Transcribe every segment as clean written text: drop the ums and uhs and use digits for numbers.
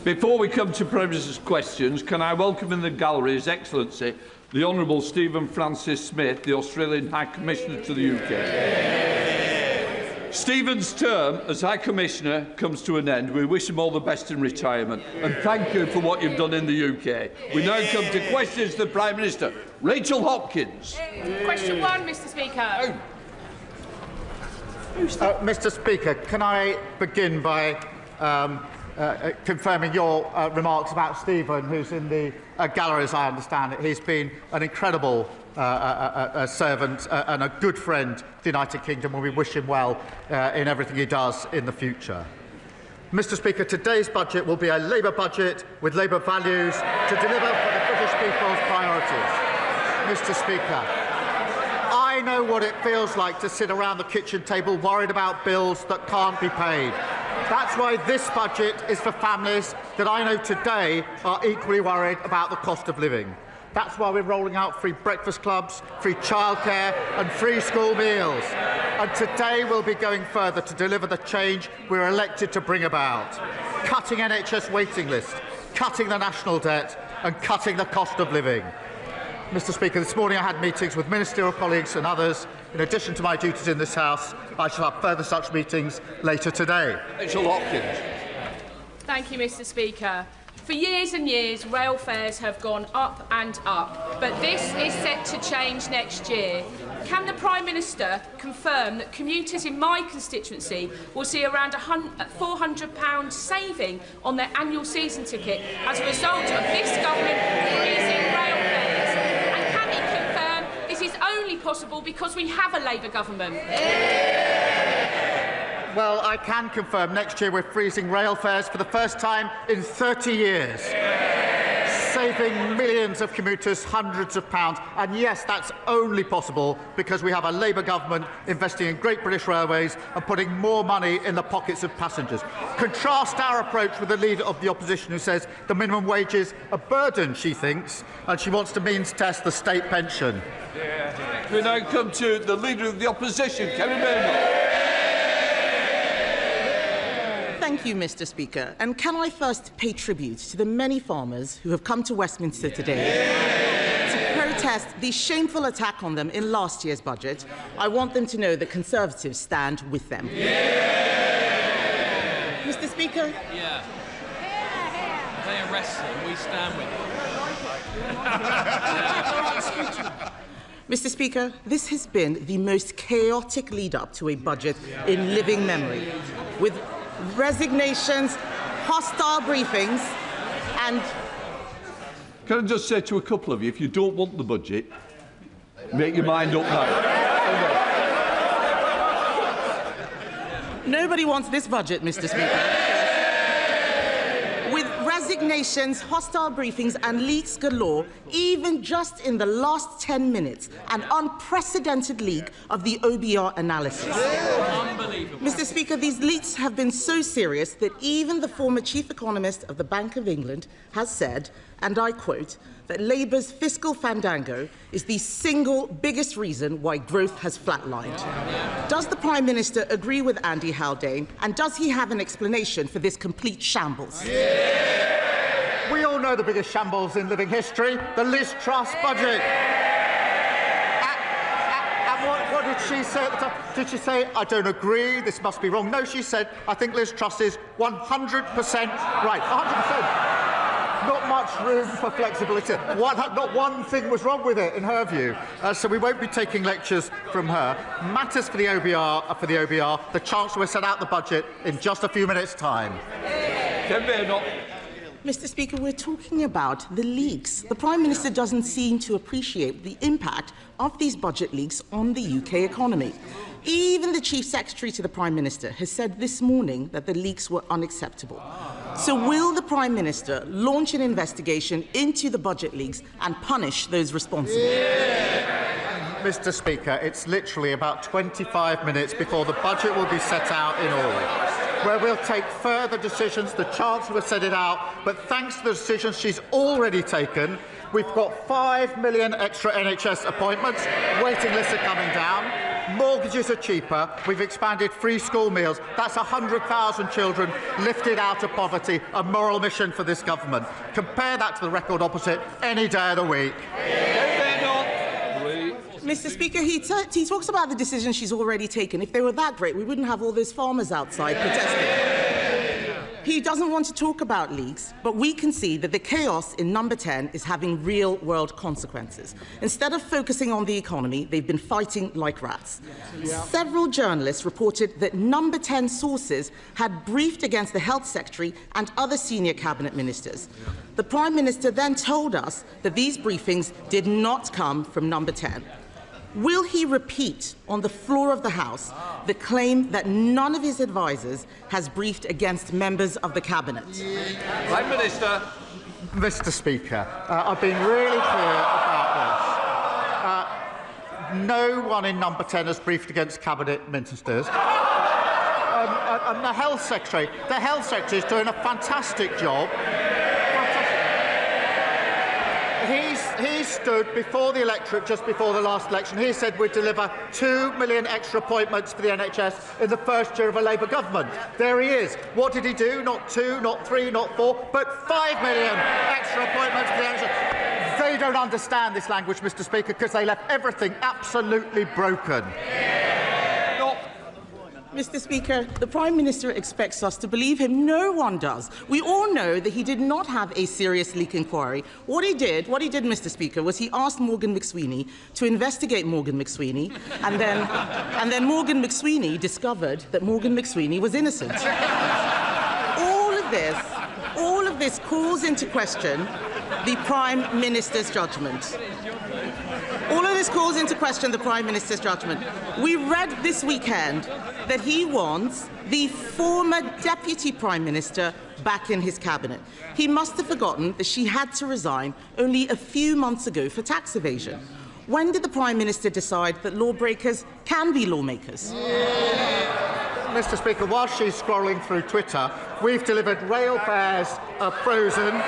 Before we come to premises questions, can I welcome in the gallery His Excellency the Honourable Stephen Francis Smith, the Australian High Commissioner to the UK. Stephen's term as High Commissioner comes to an end. We wish him all the best in retirement and thank you for what you've done in the UK. We now come to questions to the Prime Minister. Rachel Hopkins. Question 1, Mr Speaker. Mr Speaker, can I begin by confirming your remarks about Stephen, who's in the gallery, as I understand it. He's been an incredible servant and a good friend to the United Kingdom, and we wish him well in everything he does in the future. Mr Speaker, today's budget will be a Labour budget with Labour values to deliver for the British people's priorities. Mr Speaker, I know what it feels like to sit around the kitchen table worried about bills that can't be paid. That's why this budget is for families that I know today are equally worried about the cost of living. That's why we're rolling out free breakfast clubs, free childcare and free school meals. And today we'll be going further to deliver the change we're elected to bring about. Cutting NHS waiting lists, cutting the national debt and cutting the cost of living. Mr Speaker, this morning I had meetings with ministerial colleagues and others. In addition to my duties in this House, I shall have further such meetings later today. Rachel Hopkins. Thank you, Mr Speaker. For years and years, rail fares have gone up and up, but this is set to change next year. Can the Prime Minister confirm that commuters in my constituency will see around £400 saving on their annual season ticket as a result of this government freezing rail fares? And can he confirm this is only possible because we have a Labour government? Well, I can confirm next year we're freezing rail fares for the first time in 30 years, saving millions of commuters hundreds of pounds. And yes, that's only possible because we have a Labour government investing in Great British Railways and putting more money in the pockets of passengers. Contrast our approach with the Leader of the Opposition, who says the minimum wage is a burden, she thinks, and she wants to means test the state pension. We now come to the Leader of the Opposition, Keir. Thank you, Mr Speaker. And can I first pay tribute to the many farmers who have come to Westminster today to protest the shameful attack on them in last year's budget. I want them to know that Conservatives stand with them. Mr Speaker? Yeah. They arrest them, we stand with them. Mr Speaker, this has been the most chaotic lead-up to a budget in living memory, with resignations, hostile briefings and... Can I just say to a couple of you, if you don't want the budget, make your mind up now. Nobody wants this budget, Mr Speaker. With resignations, hostile briefings and leaks galore, even just in the last 10 minutes, an unprecedented leak of the OBR analysis. Unbelievable. Mr Speaker, these leaks have been so serious that even the former chief economist of the Bank of England has said, and I quote, that Labour's fiscal fandango is the single biggest reason why growth has flatlined. Does the Prime Minister agree with Andy Haldane, and does he have an explanation for this complete shambles? We all know the biggest shambles in living history, the Liz Truss budget. And what did she say? Did she say, I don't agree, this must be wrong? No, she said, I think Liz Truss is 100% right. 100%. Not much room for flexibility. Not one thing was wrong with it, in her view. So we won't be taking lectures from her. Matters for the OBR. The Chancellor will set out the budget in just a few minutes' time. Mr Speaker, we're talking about the leaks. The Prime Minister doesn't seem to appreciate the impact of these budget leaks on the UK economy. Even the Chief Secretary to the Prime Minister has said this morning that the leaks were unacceptable. So will the Prime Minister launch an investigation into the budget leaks and punish those responsible? Mr Speaker, it's literally about 25 minutes before the budget will be set out in all, where we'll take further decisions. The Chancellor will set it out, but thanks to the decisions she's already taken, we've got 5 million extra NHS appointments, waiting lists are coming down. Mortgages are cheaper. We've expanded free school meals. That's 100,000 children lifted out of poverty, a moral mission for this government. Compare that to the record opposite any day of the week. Mr. Speaker, he talks about the decisions she's already taken. If they were that great, we wouldn't have all those farmers outside protesting. He doesn't want to talk about leaks, but we can see that the chaos in number 10 is having real-world consequences. Instead of focusing on the economy, they've been fighting like rats. Several journalists reported that number 10 sources had briefed against the Health Secretary and other senior cabinet ministers. The Prime Minister then told us that these briefings did not come from number 10. Will he repeat on the floor of the House the claim that none of his advisers has briefed against members of the Cabinet? Prime Minister. Mr. Speaker, I've been really clear about this. No one in number 10 has briefed against Cabinet ministers. And the Health Secretary is doing a fantastic job. He stood before the electorate just before the last election. He said we'd deliver 2 million extra appointments for the NHS in the first year of a Labour government. There he is. What did he do? Not 2, not 3, not 4, but 5 million extra appointments for the NHS. They don't understand this language, Mr. Speaker, because they left everything absolutely broken. Mr. Speaker, the Prime Minister expects us to believe him. No one does. We all know that he did not have a serious leak inquiry. What he did, Mr. Speaker, was he asked Morgan McSweeney to investigate Morgan McSweeney, and then Morgan McSweeney discovered that Morgan McSweeney was innocent. All of this calls into question the Prime Minister's judgment. All of this calls into question the Prime Minister's judgment. We read this weekend that he wants the former Deputy Prime Minister back in his cabinet. He must have forgotten that she had to resign only a few months ago for tax evasion. When did the Prime Minister decide that lawbreakers can be lawmakers? Mr. Speaker, whilst she's scrolling through Twitter, we've delivered rail fares frozen,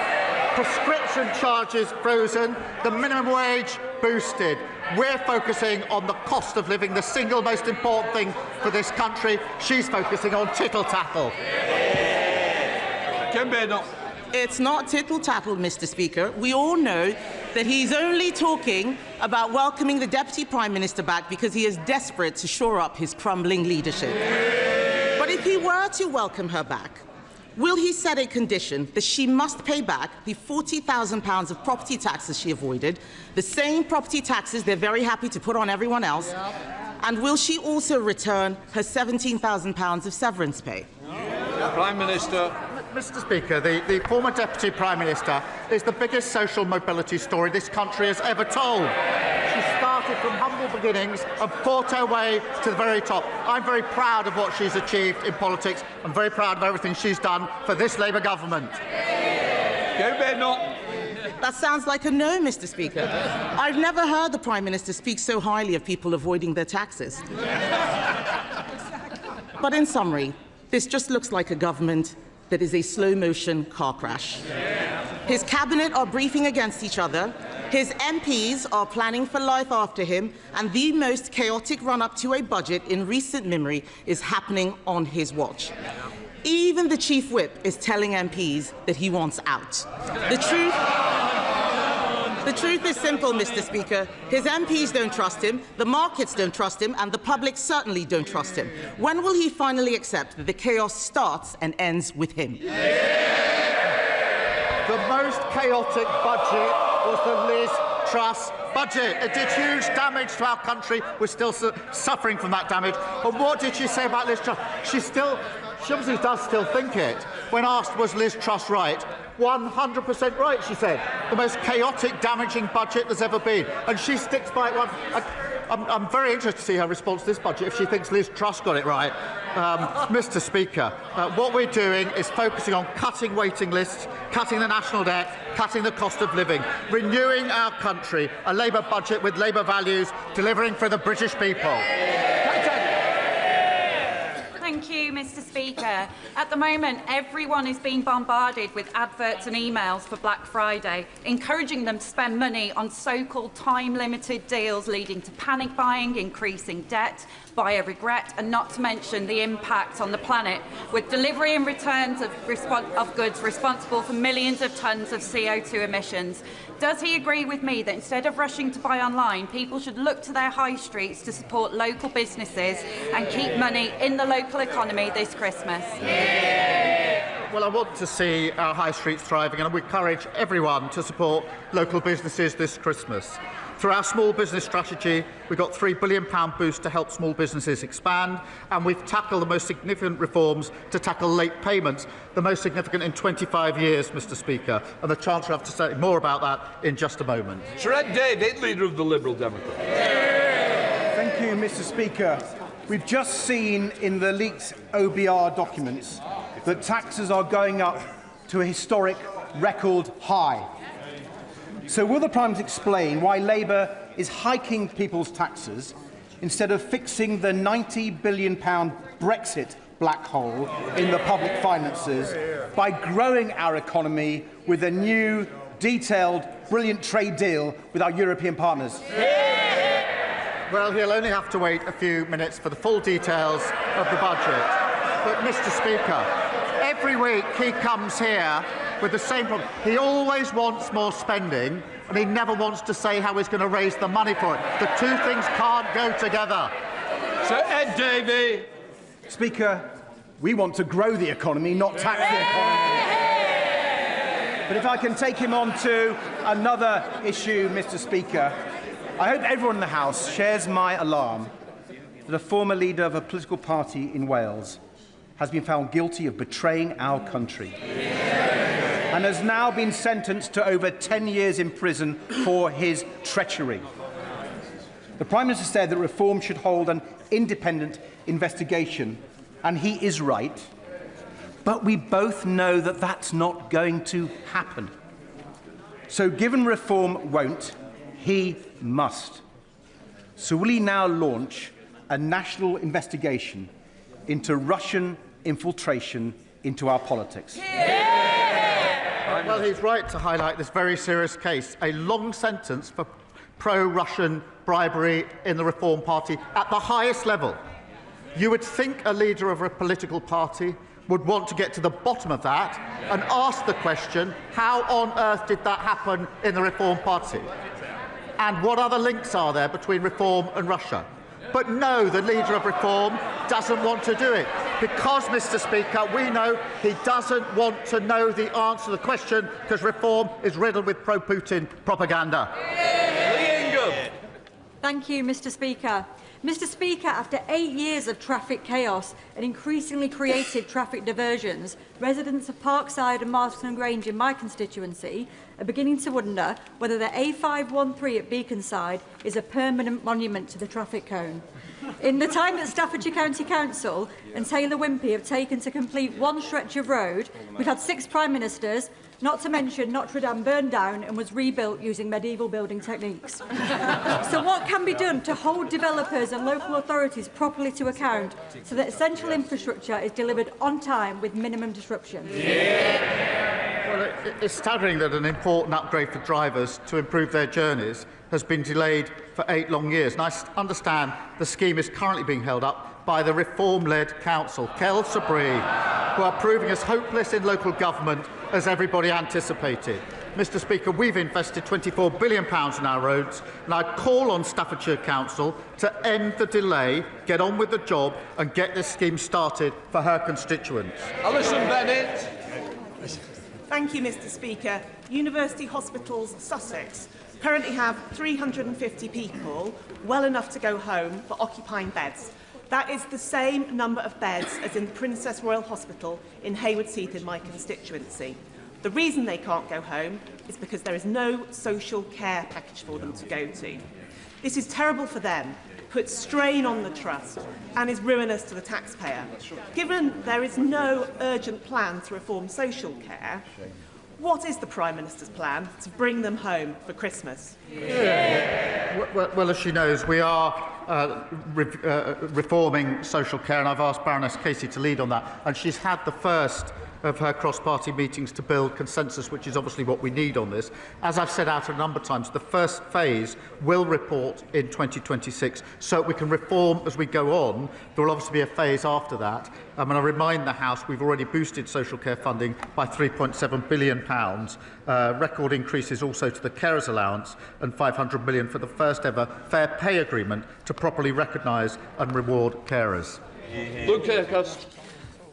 prescription charges frozen, the minimum wage boosted. We're focusing on the cost of living, the single most important thing for this country. She's focusing on tittle-tattle. It's not tittle-tattle, Mr. Speaker. We all know that he's only talking about welcoming the Deputy Prime Minister back because he is desperate to shore up his crumbling leadership. But if he were to welcome her back, will he set a condition that she must pay back the £40,000 of property taxes she avoided, the same property taxes they're very happy to put on everyone else, and will she also return her £17,000 of severance pay? Prime Minister. Mr. Speaker, the former Deputy Prime Minister is the biggest social mobility story this country has ever told. She started from humble beginnings and fought her way to the very top. I'm very proud of what she's achieved in politics. I'm very proud of everything she's done for this Labour government. That sounds like a no, Mr. Speaker. I've never heard the Prime Minister speak so highly of people avoiding their taxes. But in summary, this just looks like a government that is a slow-motion car crash. His cabinet are briefing against each other, his MPs are planning for life after him, and the most chaotic run-up to a budget in recent memory is happening on his watch. Even the Chief Whip is telling MPs that he wants out. The truth is simple, Mr. Speaker. His MPs don't trust him, the markets don't trust him, and the public certainly don't trust him. When will he finally accept that the chaos starts and ends with him? The most chaotic budget was the Liz Truss budget. It did huge damage to our country. We're still suffering from that damage. And what did she say about Liz Truss? She obviously does still think it. When asked, was Liz Truss right? 100% right, she said. The most chaotic, damaging budget there's ever been. And she sticks by it. I'm very interested to see her response to this budget if she thinks Liz Truss got it right. Mr. Speaker, what we're doing is focusing on cutting waiting lists, cutting the national debt, cutting the cost of living, renewing our country, a Labour budget with Labour values, delivering for the British people. Thank Thank you, Mr. Speaker. At the moment, everyone is being bombarded with adverts and emails for Black Friday, encouraging them to spend money on so-called time-limited deals, leading to panic buying, increasing debt, buyer regret, and not to mention the impact on the planet, with delivery and returns of goods responsible for millions of tonnes of CO2 emissions. Does he agree with me that instead of rushing to buy online, people should look to their high streets to support local businesses and keep money in the local economy this Christmas? Well, I want to see our high streets thriving, and I would encourage everyone to support local businesses this Christmas. Through our small business strategy, we've got £3 billion boost to help small businesses expand, and we've tackled the most significant reforms to tackle late payments, the most significant in 25 years, Mr. Speaker. And the Chancellor will have to say more about that in just a moment. Sir Ed David, Leader of the Liberal Democrats. Thank you, Mr. Speaker. We've just seen in the leaked OBR documents that taxes are going up to a historic record high. So will the Prime Minister explain why Labour is hiking people's taxes instead of fixing the £90 billion Brexit black hole in the public finances by growing our economy with a new, detailed, brilliant trade deal with our European partners? Well, he'll only have to wait a few minutes for the full details of the budget. But, Mr. Speaker, every week he comes here with the same problem. He always wants more spending, and he never wants to say how he's going to raise the money for it. The two things can't go together. Sir Ed Davey. Speaker, we want to grow the economy, not tax the economy. But if I can take him on to another issue, Mr. Speaker, I hope everyone in the House shares my alarm that a former leader of a political party in Wales has been found guilty of betraying our country and has now been sentenced to over 10 years in prison for his treachery. The Prime Minister said that Reform should hold an independent investigation, and he is right. But we both know that that's not going to happen. So given Reform won't, he must. So will he now launch a national investigation into Russian infiltration into our politics? Well, he's right to highlight this very serious case, a long sentence for pro-Russian bribery in the Reform Party at the highest level. You would think a leader of a political party would want to get to the bottom of that and ask the question, how on earth did that happen in the Reform Party? And what other links are there between Reform and Russia? But no, the leader of Reform doesn't want to do it because, Mr. Speaker, we know he doesn't want to know the answer to the question because Reform is riddled with pro-Putin propaganda. Thank you, Mr. Speaker. Mr. Speaker, after 8 years of traffic chaos and increasingly creative traffic diversions, residents of Parkside and Marston Grange in my constituency are beginning to wonder whether the A513 at Beaconside is a permanent monument to the traffic cone. In the time that Staffordshire County Council and Taylor Wimpey have taken to complete one stretch of road, we've had 6 Prime Ministers, not to mention Notre Dame burned down and was rebuilt using medieval building techniques. So what can be done to hold developers and local authorities properly to account so that essential infrastructure is delivered on time with minimum disruption? Well, it's staggering that an important upgrade for drivers to improve their journeys has been delayed for 8 long years. And I understand the scheme is currently being held up by the Reform-led council, Kel Sabri, who are proving as hopeless in local government as everybody anticipated. Mr. Speaker, we've invested £24 billion in our roads, and I call on Staffordshire Council to end the delay, get on with the job, and get this scheme started for her constituents. Alison Bennett. Thank you, Mr. Speaker. University Hospitals Sussex currently have 350 people, well enough to go home, for occupying beds. That is the same number of beds as in Princess Royal Hospital in Haywards Heath in my constituency. The reason they can't go home is because there is no social care package for them to go to. This is terrible for them, puts strain on the trust and is ruinous to the taxpayer. Given there is no urgent plan to reform social care, what is the Prime Minister's plan to bring them home for Christmas? Well, as she knows, we are reforming social care, and I've asked Baroness Casey to lead on that, and she's had the first of her cross-party meetings to build consensus, which is obviously what we need on this. As I've said out a number of times, the first phase will report in 2026, so we can reform as we go on. There will obviously be a phase after that. And I remind the House we've already boosted social care funding by £3.7 billion, record increases also to the carers allowance, and £500 million for the first ever fair pay agreement to properly recognise and reward carers.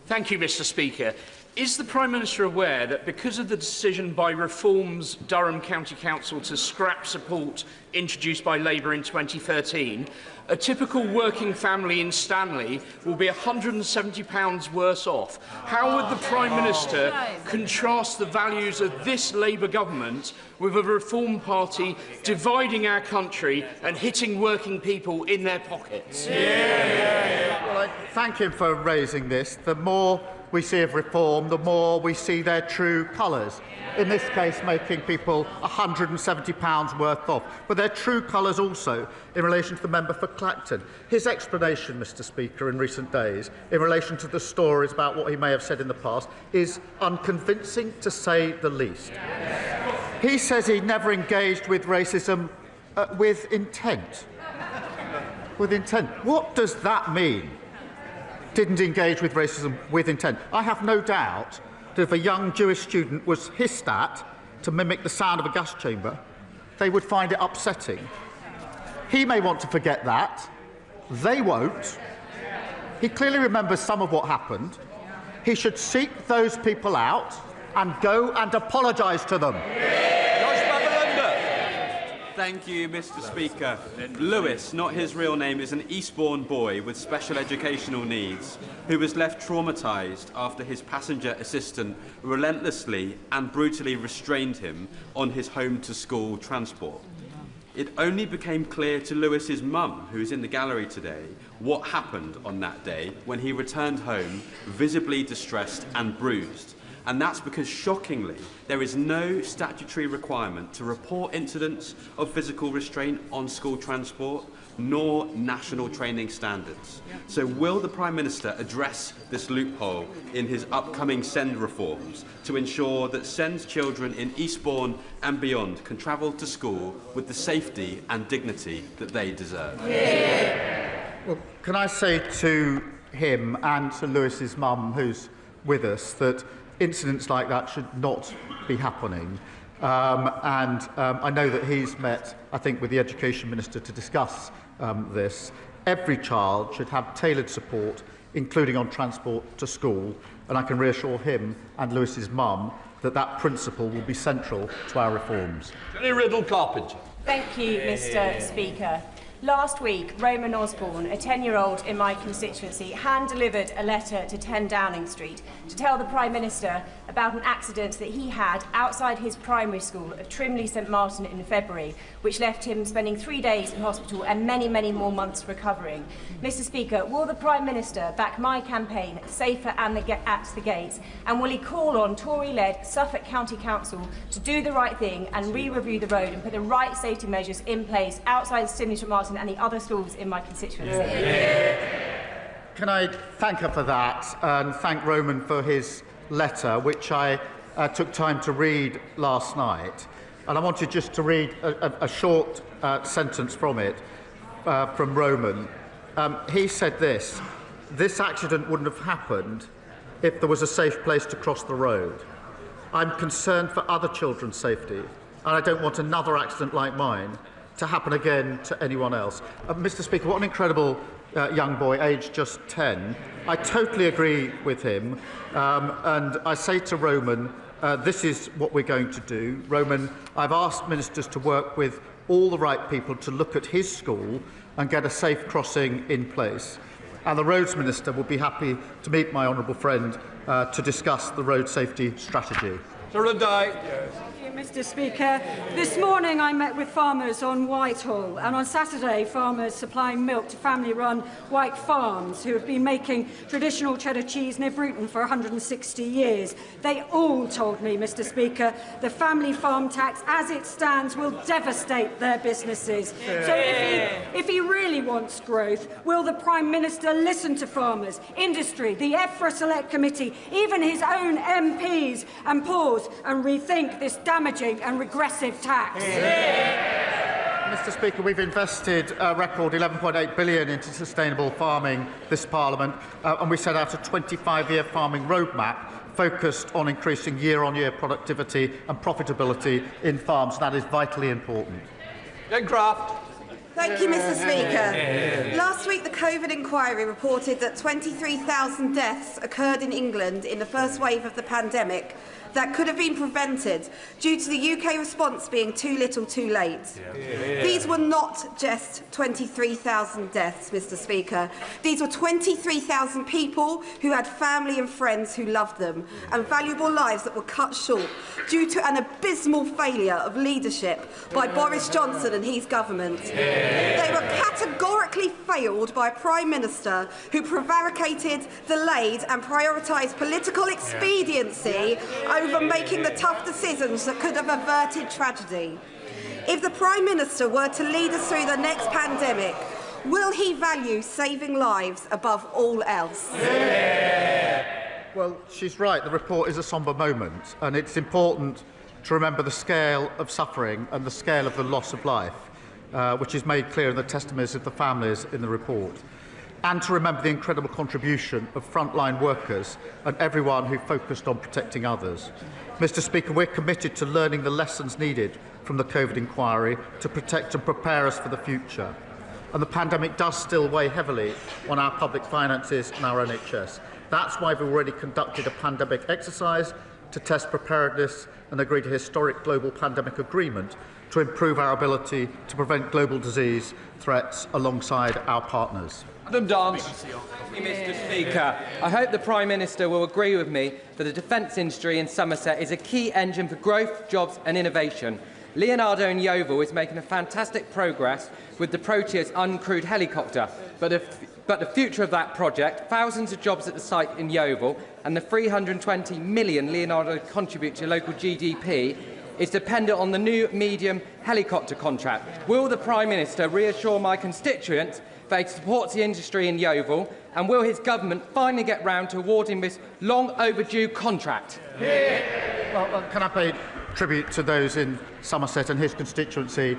Thank you, Mr. Speaker. Is the Prime Minister aware that because of the decision by Reform's Durham County Council to scrap support introduced by Labour in 2013, a typical working family in Stanley will be £170 worse off? How would the Prime Minister contrast the values of this Labour government with a Reform Party dividing our country and hitting working people in their pockets? Well, I thank him for raising this. The more we see of Reform, the more we see their true colours. In this case, making people £170 worth off. But their true colours also in relation to the member for Clacton. His explanation, Mr. Speaker, in recent days, in relation to the stories about what he may have said in the past, is unconvincing, to say the least. He says he never engaged with racism with intent. With intent. What does that mean? Didn't engage with racism with intent. I have no doubt that if a young Jewish student was hissed at to mimic the sound of a gas chamber, they would find it upsetting. He may want to forget that. They won't. He clearly remembers some of what happened. He should seek those people out and go and apologise to them. Thank you, Mr. Speaker. Lewis, not his real name, is an Eastbourne boy with special educational needs who was left traumatised after his passenger assistant relentlessly and brutally restrained him on his home-to-school transport. It only became clear to Lewis's mum, who is in the gallery today, what happened on that day when he returned home visibly distressed and bruised. And that's because, shockingly, there is no statutory requirement to report incidents of physical restraint on school transport, nor national training standards. So will the Prime Minister address this loophole in his upcoming SEND reforms to ensure that SEND children in Eastbourne and beyond can travel to school with the safety and dignity that they deserve? Well, can I say to him and to Lewis's mum, who's with us, that incidents like that should not be happening. I know that he's met, I think, with the Education Minister to discuss this. Every child should have tailored support, including on transport to school, and I can reassure him and Lewis's mum that that principle will be central to our reforms. Jenny Riddle-Carpenter. Thank you, Mr. Speaker. Last week, Roman Osborne, a 10-year-old in my constituency, hand-delivered a letter to 10 Downing Street to tell the Prime Minister about an accident that he had outside his primary school of Trimley St Martin in February, which left him spending 3 days in hospital and many, many more months recovering. Mr. Speaker, will the Prime Minister back my campaign, Safer and at the Gates, and will he call on Tory-led Suffolk County Council to do the right thing and re-review the road and put the right safety measures in place outside Trimley St Martin and the other schools in my constituency? Can I thank her for that and thank Roman for his letter, which I took time to read last night. And I wanted just to read a short sentence from it, from Roman. He said this: "This accident wouldn't have happened if there was a safe place to cross the road. I'm concerned for other children's safety, and I don't want another accident like mine to happen again to anyone else." Mr. Speaker, what an incredible young boy, aged just 10. I totally agree with him, and I say to Roman, this is what we're going to do. Roman, I've asked ministers to work with all the right people to look at his school and get a safe crossing in place. And the Roads Minister will be happy to meet my honourable friend to discuss the road safety strategy. Sir Runday. Thank you, Mr. Speaker. This morning I met with farmers on Whitehall, and on Saturday farmers supplying milk to family-run White Farms who have been making traditional cheddar cheese near Bruton for 160 years. They all told me, Mr. Speaker, the family farm tax as it stands will devastate their businesses. So if he really wants growth, will the Prime Minister listen to farmers, industry, the EFRA Select Committee, even his own MPs, and pause and rethink this damaging and regressive tax? Mr. Speaker, we've invested a record £11.8 billion into sustainable farming this Parliament, and we set out a 25-year farming roadmap focused on increasing year-on-year productivity and profitability in farms. That is vitally important. Jen Craft. Thank you, Mr. Speaker. Last week, the COVID inquiry reported that 23,000 deaths occurred in England in the first wave of the pandemic that could have been prevented due to the UK response being too little too late. These were not just 23,000 deaths, Mr. Speaker. These were 23,000 people who had family and friends who loved them, and valuable lives that were cut short due to an abysmal failure of leadership by Boris Johnson and his government. They were categorically failed by a Prime Minister who prevaricated, delayed and prioritised political expediency over making the tough decisions that could have averted tragedy. If the Prime Minister were to lead us through the next pandemic, will he value saving lives above all else? Well, she's right. The report is a sombre moment, and it's important to remember the scale of suffering and the scale of the loss of life, which is made clear in the testimonies of the families in the report, and to remember the incredible contribution of frontline workers and everyone who focused on protecting others. Mr. Speaker, we're committed to learning the lessons needed from the COVID inquiry to protect and prepare us for the future. And the pandemic does still weigh heavily on our public finances and our NHS. That's why we've already conducted a pandemic exercise to test preparedness and agreed a historic global pandemic agreement to improve our ability to prevent global disease threats alongside our partners. Adam Dance. Thank you, Mr. Speaker. I hope the Prime Minister will agree with me that the defence industry in Somerset is a key engine for growth, jobs and innovation. Leonardo in Yeovil is making a fantastic progress with the Proteus uncrewed helicopter, but the future of that project, thousands of jobs at the site in Yeovil and the 320 million Leonardo contribute to local GDP is dependent on the new medium helicopter contract. Will the Prime Minister reassure my constituents that he supports the industry in Yeovil, and will his government finally get round to awarding this long overdue contract? Well, can I pay tribute to those in Somerset and his constituency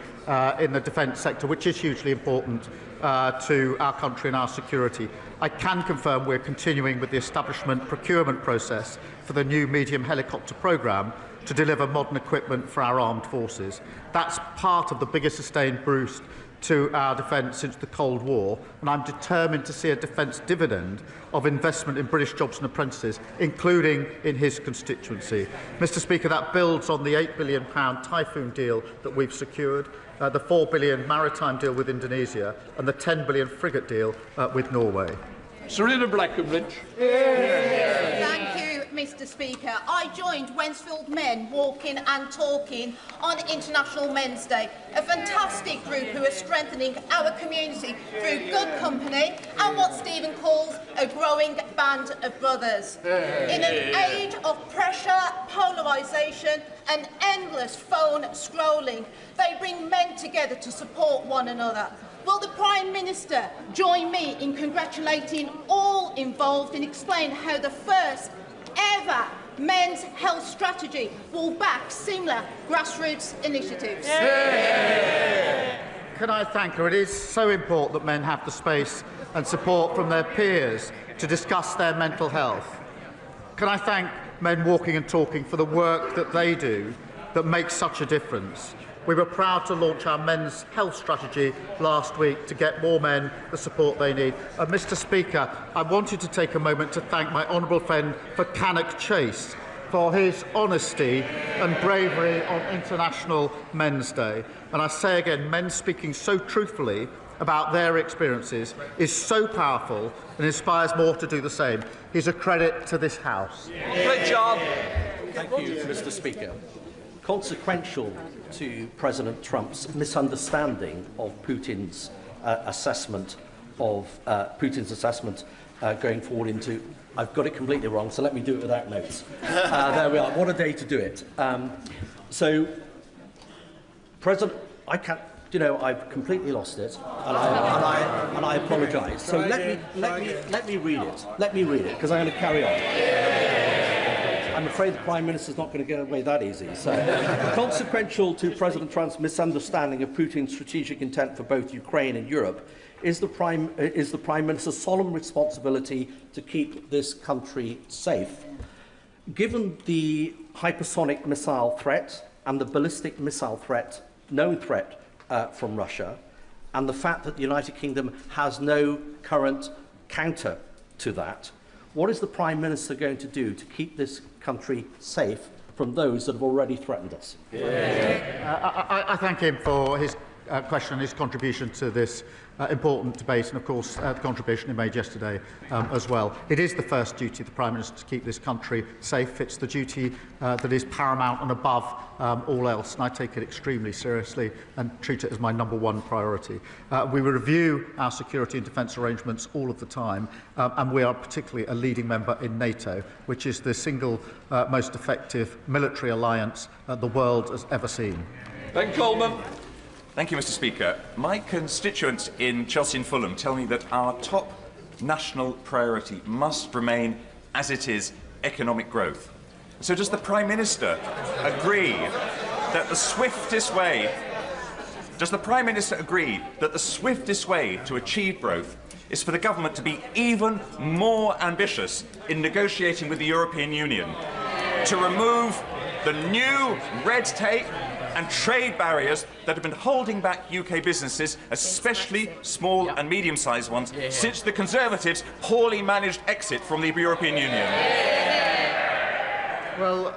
in the defence sector, which is hugely important to our country and our security. I can confirm we're continuing with the establishment procurement process for the new medium helicopter programme to deliver modern equipment for our armed forces. That's part of the biggest sustained boost to our defence since the Cold War, and I'm determined to see a defence dividend of investment in British jobs and apprentices, including in his constituency. Mr. Speaker, that builds on the £8 billion Typhoon deal that we've secured, the £4 billion maritime deal with Indonesia, and the £10 billion frigate deal with Norway. Serena Breckenridge. Thank you, Mr. Speaker. I joined Wensfield men walking and talking on International Men's Day, a fantastic group who are strengthening our community through good company and what Stephen calls a growing band of brothers. In an age of pressure, polarisation and endless phone scrolling, they bring men together to support one another. Will the Prime Minister join me in congratulating all involved and explain how the first ever men's health strategy will back similar grassroots initiatives? Can I thank her? It is so important that men have the space and support from their peers to discuss their mental health. Can I thank Men Walking and Talking for the work that they do that makes such a difference? We were proud to launch our men's health strategy last week to get more men the support they need. Mr. Speaker, I wanted to take a moment to thank my honourable friend for Cannock Chase for his honesty and bravery on International Men's Day. And I say again, men speaking so truthfully about their experiences is so powerful and inspires more to do the same. He's a credit to this House. Great job. Thank you, Mr. Speaker. consequential to President Trump's misunderstanding of Putin's assessment going forward into. I've got it completely wrong, so let me do it without notes. There we are. What a day to do it. So, President, I can't. You know, I've completely lost it, and I apologise. So let me read it. Let me read it, because I'm going to carry on. I'm afraid the Prime Minister's not going to get away that easy. So, consequential to President Trump's misunderstanding of Putin's strategic intent for both Ukraine and Europe is the Prime Minister's solemn responsibility to keep this country safe. Given the hypersonic missile threat and the ballistic missile threat, known threat from Russia, and the fact that the United Kingdom has no current counter to that, what is the Prime Minister going to do to keep this country safe from those that have already threatened us? I thank him for his question and his contribution to this important debate, and of course the contribution he made yesterday as well. It is the first duty of the Prime Minister to keep this country safe. It's the duty that is paramount and above all else, and I take it extremely seriously and treat it as my #1 priority. We review our security and defence arrangements all of the time, and we are particularly a leading member in NATO, which is the single most effective military alliance the world has ever seen. Ben Coleman. Thank you, Mr. Speaker. My constituents in Chelsea and Fulham tell me that our top national priority must remain, as it is, economic growth. So does the Prime Minister agree that the swiftest way to achieve growth is for the government to be even more ambitious in negotiating with the European Union to remove the new red tape and trade barriers that have been holding back UK businesses, especially small and medium-sized ones, since the Conservatives' poorly managed exit from the European Union? Well,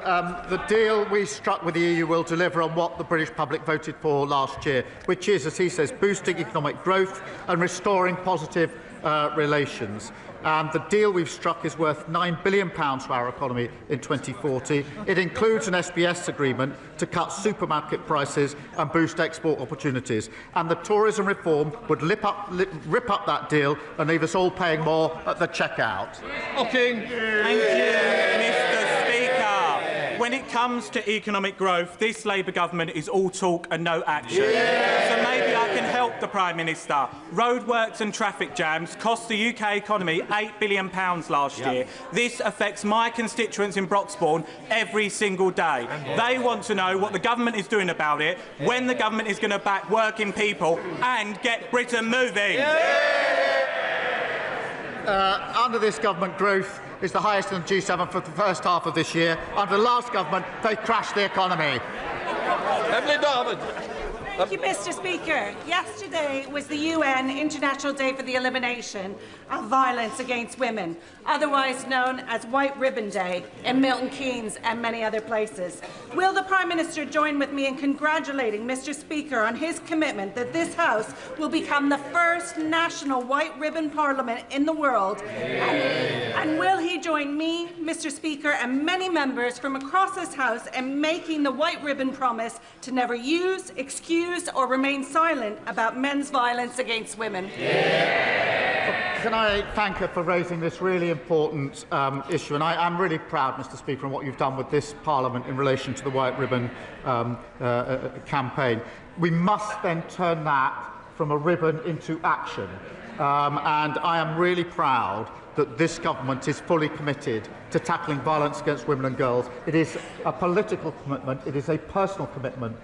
the deal we struck with the EU will deliver on what the British public voted for last year, which is, as he says, boosting economic growth and restoring positive relations. And the deal we've struck is worth £9 billion for our economy in 2040. It includes an SBS agreement to cut supermarket prices and boost export opportunities. And the tourism reform would rip up that deal and leave us all paying more at the checkout. Thank you, Mr. Speaker. When it comes to economic growth, this Labour government is all talk and no action. So maybe I can help the Prime Minister. Roadworks and traffic jams cost the UK economy £8 billion last year. This affects my constituents in Broxbourne every single day. They want to know what the government is doing about it, when the government is going to back working people and get Britain moving. Under this government, growth is the highest in the G7 for the first half of this year. Under the last government, they crashed the economy. Emily Darwin. Thank you, Mr. Speaker. Yesterday was the UN International Day for the Elimination of Violence Against Women, otherwise known as White Ribbon Day in Milton Keynes and many other places. Will the Prime Minister join with me in congratulating Mr. Speaker on his commitment that this House will become the first national white ribbon parliament in the world? And will he join me, Mr. Speaker, and many members from across this House in making the white ribbon promise to never use, excuse, or remain silent about men's violence against women? Can I thank her for raising this really important issue? And I'm really proud, Mr. Speaker, on what you've done with this Parliament in relation to the White Ribbon campaign. We must then turn that from a ribbon into action. And I am really proud that this government is fully committed to tackling violence against women and girls. It is a political commitment, it is a personal commitment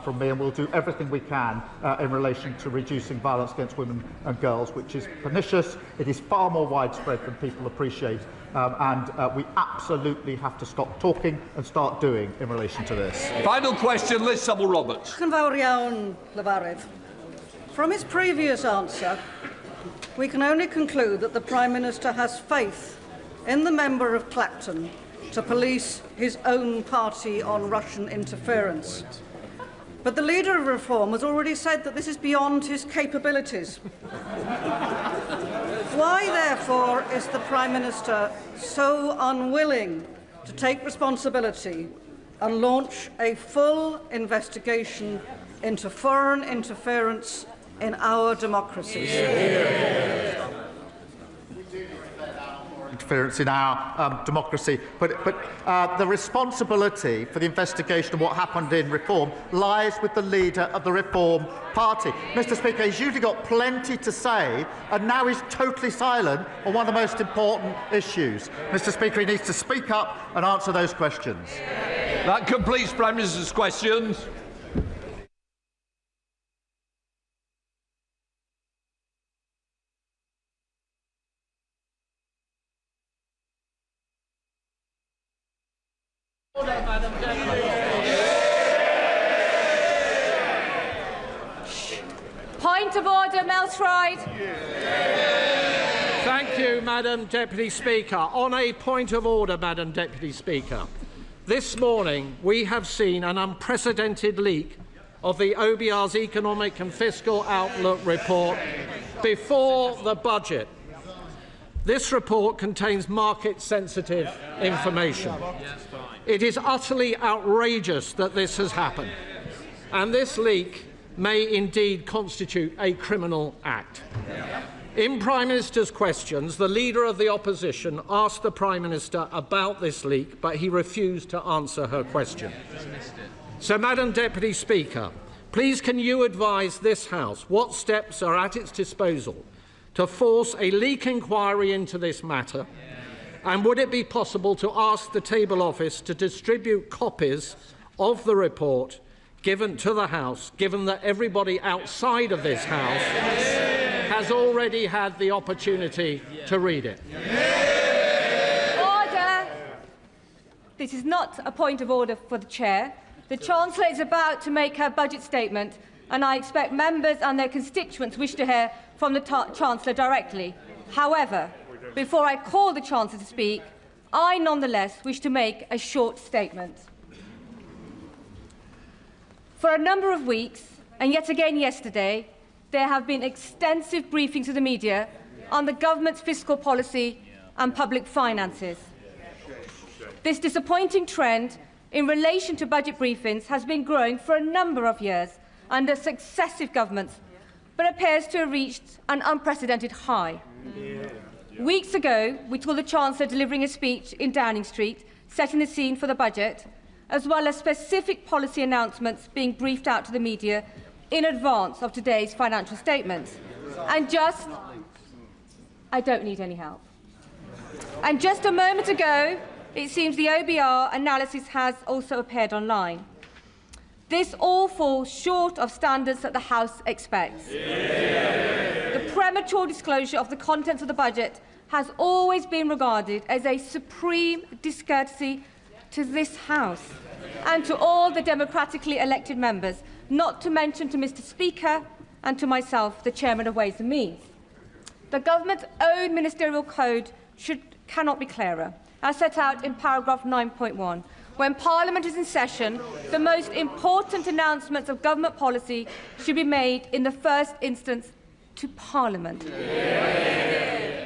from me, and we'll do everything we can in relation to reducing violence against women and girls, which is pernicious, it is far more widespread than people appreciate, and we absolutely have to stop talking and start doing in relation to this. Final question, Liz Sabble-Roberts. From his previous answer, we can only conclude that the Prime Minister has faith in the member of Clacton to police his own party on Russian interference. But the leader of Reform has already said that this is beyond his capabilities. Why, therefore, is the Prime Minister so unwilling to take responsibility and launch a full investigation into foreign interference in our democracies. Interference in our democracy, but the responsibility for the investigation of what happened in Reform lies with the leader of the Reform Party. Mr. Speaker, he's usually got plenty to say, and now he's totally silent on one of the most important issues. Mr. Speaker, he needs to speak up and answer those questions. That completes Prime Minister's questions. Point of order, Meltdown. Thank you, Madam Deputy Speaker. On a point of order, Madam Deputy Speaker, this morning we have seen an unprecedented leak of the OBR's Economic and Fiscal Outlook report before the budget. This report contains market-sensitive information. It is utterly outrageous that this has happened, and this leak may indeed constitute a criminal act. In Prime Minister's questions, the Leader of the Opposition asked the Prime Minister about this leak, but he refused to answer her question. So, Madam Deputy Speaker, please can you advise this House what steps are at its disposal to force a leak inquiry into this matter, and would it be possible to ask the Table Office to distribute copies of the report given to the House, given that everybody outside of this House has already had the opportunity to read it? Order! This is not a point of order for the Chair. The Chancellor is about to make her budget statement, and I expect members and their constituents wish to hear from the Chancellor directly. However, before I call the Chancellor to speak, I nonetheless wish to make a short statement. For a number of weeks, and yet again yesterday, there have been extensive briefings to the media on the government's fiscal policy and public finances. This disappointing trend in relation to budget briefings has been growing for a number of years under successive governments, but appears to have reached an unprecedented high. Weeks ago, we saw the Chancellor delivering a speech in Downing Street, setting the scene for the budget, as well as specific policy announcements being briefed out to the media in advance of today's financial statements. I don't need any help. And just a moment ago, it seems the OBR analysis has also appeared online. This all falls short of standards that the House expects. The premature disclosure of the contents of the budget has always been regarded as a supreme discourtesy to this House and to all the democratically elected members, not to mention to Mr. Speaker and to myself, the Chairman of Ways and Means. The government's own ministerial code cannot be clearer, as set out in paragraph 9.1. When Parliament is in session, the most important announcements of government policy should be made in the first instance to Parliament.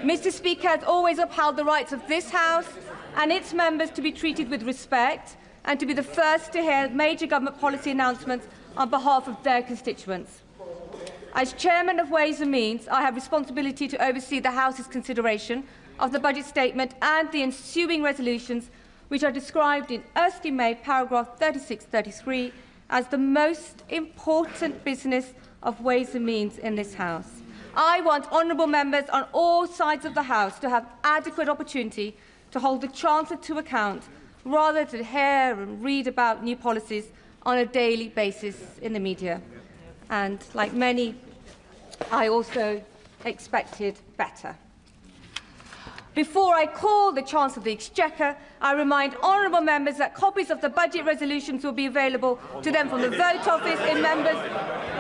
Mr. Speaker has always upheld the rights of this House and its members to be treated with respect and to be the first to hear major government policy announcements on behalf of their constituents. As Chairman of Ways and Means, I have responsibility to oversee the House's consideration of the budget statement and the ensuing resolutions, which are described in erskine-made paragraph 36-33 as the most important business of Ways and Means in this House. I want honourable members on all sides of the House to have adequate opportunity to hold the Chancellor to account, rather than hear and read about new policies on a daily basis in the media. And, like many, I also expected better. Before I call the Chancellor of the Exchequer, I remind honourable members that copies of the budget resolutions will be available to them from the Vote Office in members'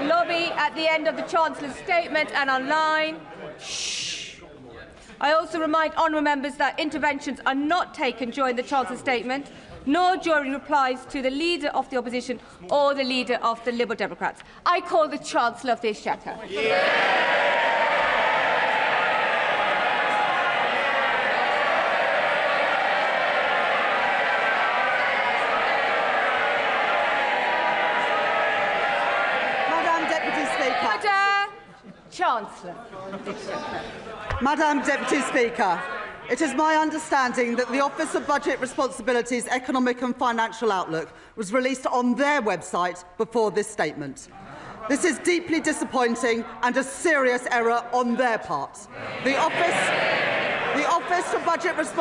lobby at the end of the Chancellor's statement and online. Shh. I also remind honourable members that interventions are not taken during the Chancellor's statement, nor during replies to the Leader of the Opposition or the Leader of the Liberal Democrats. I call the Chancellor of the Exchequer. Chancellor. Madam Deputy Speaker, it is my understanding that the Office of Budget Responsibility's Economic and Financial Outlook was released on their website before this statement. This is deeply disappointing and a serious error on their part. The Office for Budget Responsibility